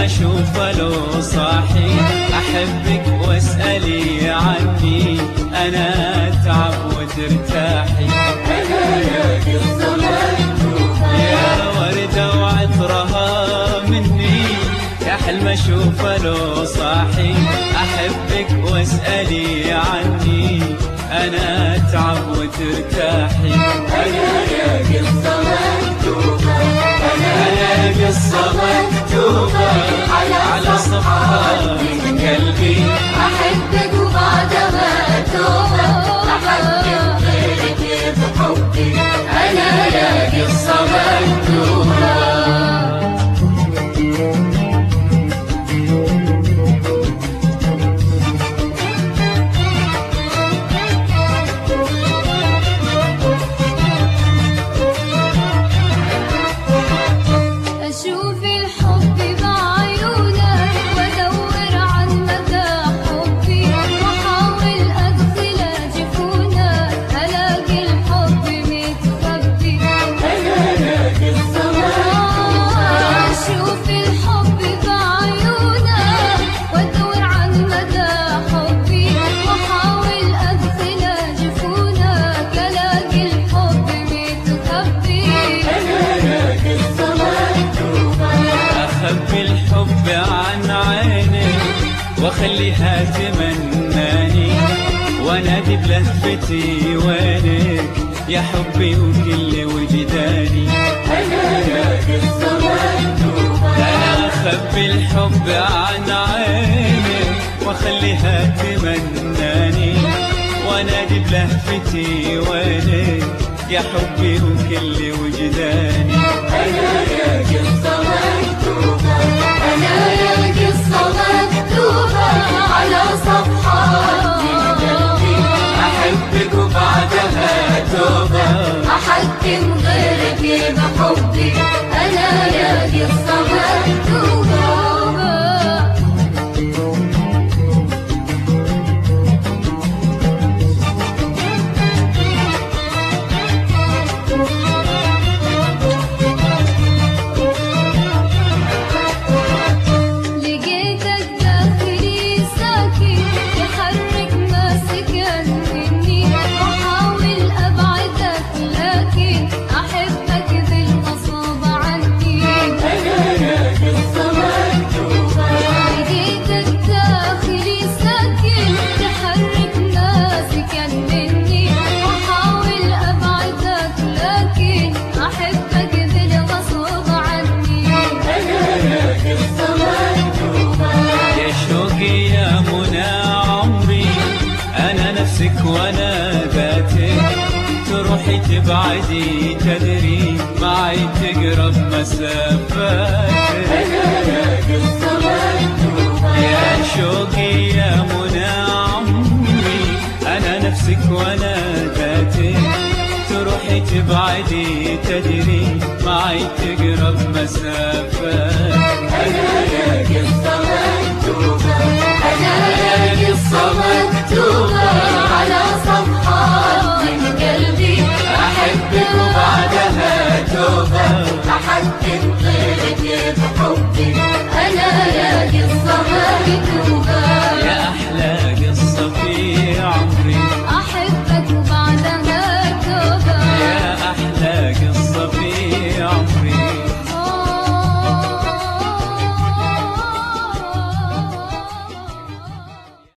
اشوف لو صاحي احبك واسالي عني، انا اتعب وترتاحي. انا يا قصه مكتوبه يا ورده وعطرها مني، يا حلم اشوف لو صاحي احبك واسالي عني، انا اتعب وترتاحي. انا يا قصه مكتوبه أنا قصة مكتوبة على صفحات من قلبي، أحبك وبعدها توبة، أحبك غيرك بحبي. أنا يا قصة مكتوبة. أخبي الحب عن عيني وخليها تمناني، وانادي بلهفتي وينك يا حبي وكل وجداني. أنا يا قصة مكتوبة. أنا أخبي الحب عن عيني وخليها تمناني، وانادي بلهفتي وينك يا حبي وكل وجداني. أنا يا قصة مكتوبة. أنا يا قصة مكتوبة على صفحات من قلبي، أحبك وبعدها توبة، أحكم غيرك بحبي. أنا يا قصة مكتوبة. وانا ذاتك تروحي تبعدي تدري معي تقرب مسافاتك. أنا يا قصة مكتوبة. يا شوقي يا منى عمري، أنا نفسك وانا ذاتك تروحي تبعدي تدري معي تقرب مسافاتك. أنا يا قصة مكتوبة. أنا يا قصة مكتوبة